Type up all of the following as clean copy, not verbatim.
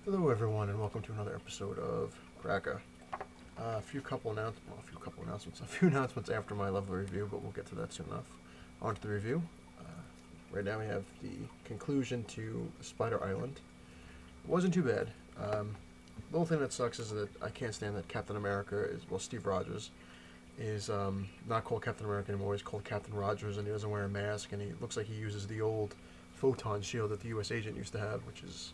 Hello everyone and welcome to another episode of cracka. A few announcements after my level review, but we'll get to that soon enough. On to the review. Right now we have the conclusion to Spider Island. It wasn't too bad. The only thing that sucks is that I can't stand that Captain America Steve Rogers is not called Captain America anymore. He's called Captain Rogers, and he doesn't wear a mask, and he looks like he uses the old photon shield that the U.S. agent used to have, which is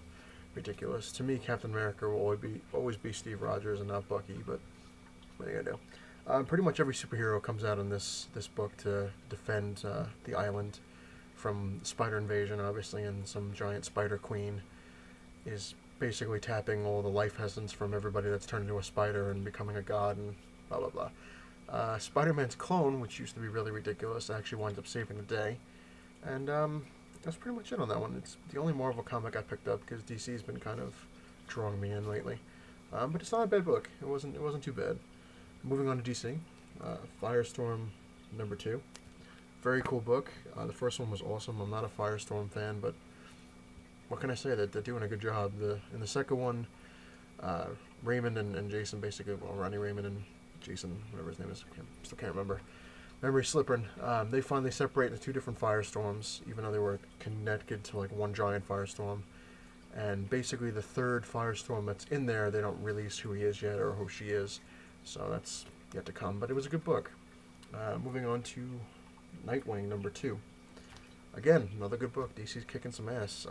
ridiculous. To me, Captain America will always be Steve Rogers and not Bucky, but what are you gonna do? Pretty much every superhero comes out in this book to defend the island from spider invasion, obviously, and some giant spider queen is basically tapping all the life essence from everybody that's turned into a spider and becoming a god and blah blah blah. Spider-Man's clone, which used to be really ridiculous, actually winds up saving the day, and that's pretty much it on that one. It's the only Marvel comic I picked up because DC's been kind of drawing me in lately. But it's not a bad book. It wasn't too bad. Moving on to DC, Firestorm #2. Very cool book. The first one was awesome. I'm not a Firestorm fan, but what can I say? They're doing a good job. In the second one, Raymond and Jason basically, well, Ronnie Raymond and Jason, whatever his name is, still can't remember. Memory slipping. They finally separate into two different firestorms, even though they were connected to like one giant firestorm. And basically, the third firestorm that's in there, they don't release who he is yet or who she is, so that's yet to come. But it was a good book. Moving on to Nightwing #2. Again, another good book. DC's kicking some ass.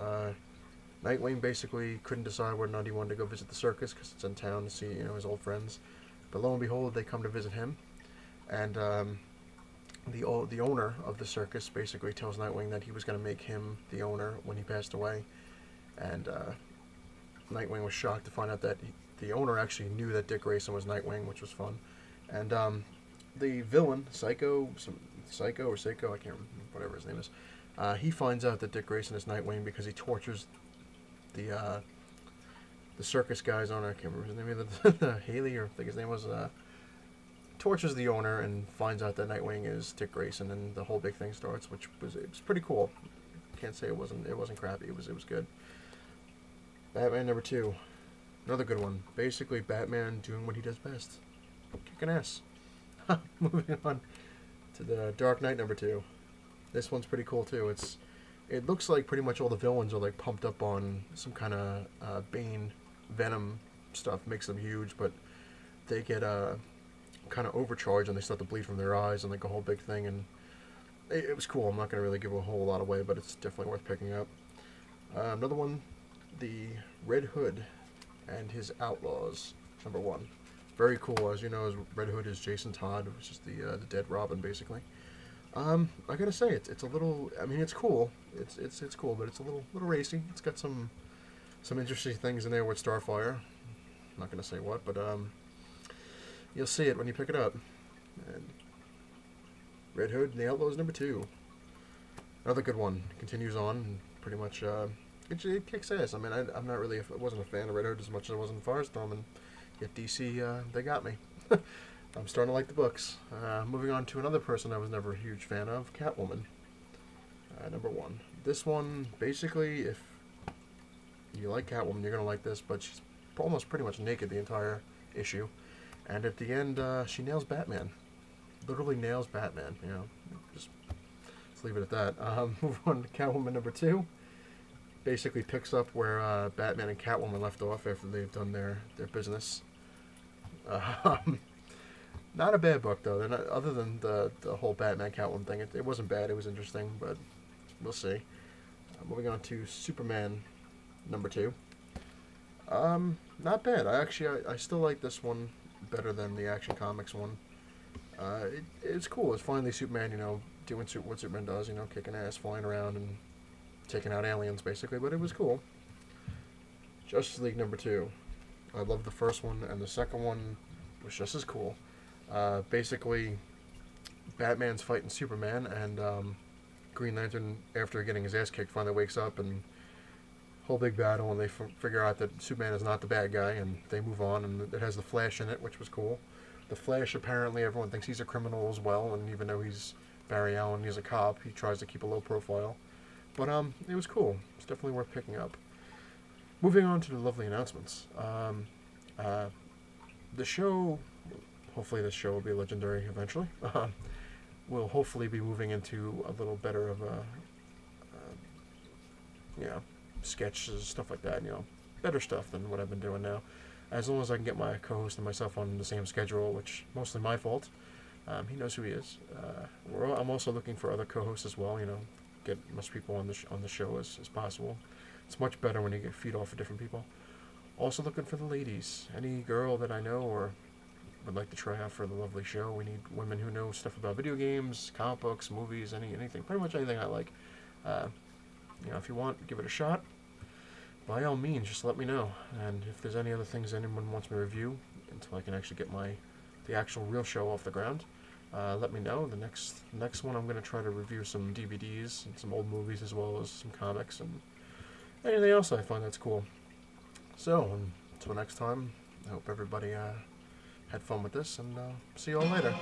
Nightwing basically couldn't decide whether or not he wanted to go visit the circus because it's in town to see his old friends. But lo and behold, they come to visit him, and the owner of the circus basically tells Nightwing that he was going to make him the owner when he passed away, and Nightwing was shocked to find out that the owner actually knew that Dick Grayson was Nightwing, which was fun. And the villain, Psycho, I can't remember, whatever his name is, he finds out that Dick Grayson is Nightwing because he tortures the circus guy's owner. I can't remember his name, Haley, or I think his name was. Tortures the owner and finds out that Nightwing is Dick Grayson, and the whole big thing starts, which was pretty cool. Can't say it wasn't crappy. It was good. Batman #2, another good one. Basically, Batman doing what he does best, kicking ass. Moving on to the Dark Knight #2. This one's pretty cool too. It looks like pretty much all the villains are like pumped up on some kind of Bane, Venom stuff, makes them huge, but they get kind of overcharged and they start to bleed from their eyes and like a whole big thing, and it was cool. I'm not going to really give a whole lot away, but it's definitely worth picking up. Another one, the Red Hood and His Outlaws #1. Very cool. As you know, Red Hood is Jason Todd, which is the dead Robin, basically. I gotta say, it's a little. I mean, it's cool. It's cool, but it's a little racy. It's got some interesting things in there with Starfire. I'm not gonna say what, but you'll see it when you pick it up. And Red Hood and the Outlaws #2. Another good one. Continues on and pretty much it kicks ass. I mean, I wasn't a fan of Red Hood as much as I was in Firestorm, and yet DC, they got me. I'm starting to like the books. Moving on to another person I was never a huge fan of, Catwoman. #1. This one, basically, if you like Catwoman, you're going to like this, but she's almost pretty much naked the entire issue. And at the end, she nails Batman. Literally nails Batman, Just let's leave it at that. Move on to Catwoman #2. Basically picks up where Batman and Catwoman left off after they've done their business. Not a bad book, though. They're not, other than the whole Batman-Catwoman thing. It wasn't bad. It was interesting, but we'll see. Moving on to Superman #2. Not bad. I still like this one better than the Action Comics one. It's cool. It's finally Superman, doing what Superman does, kicking ass, flying around, and taking out aliens, basically. But it was cool. Justice League #2. I love the first one, and the second one was just as cool. Basically, Batman's fighting Superman, and Green Lantern, after getting his ass kicked, finally wakes up, and whole big battle, and they figure out that Superman is not the bad guy, and they move on, and it has the Flash in it, which was cool. The Flash, apparently, everyone thinks he's a criminal as well, and even though he's Barry Allen, he's a cop, he tries to keep a low profile. But it was cool. It's definitely worth picking up. moving on to the lovely announcements. The show, hopefully this show will be legendary eventually. We'll hopefully be moving into a little better of a, sketches, stuff like that, better stuff than what I've been doing now. As long as I can get my co-host and myself on the same schedule, which mostly my fault. He knows who he is. I'm also looking for other co-hosts as well, get as much people on the show as possible. It's much better when you get feed off of different people. Also looking for the ladies. Any girl that I know or would like to try out for the lovely show. We need women who know stuff about video games, comic books, movies, anything. Pretty much anything I like. If you want, give it a shot. By all means, just let me know. And if there's any other things anyone wants me to review, until I can actually get the actual real show off the ground, let me know. The next one I'm going to try to review some DVDs and some old movies as well as some comics and anything else I find that's cool. So, until next time, I hope everybody had fun with this, and see you all later.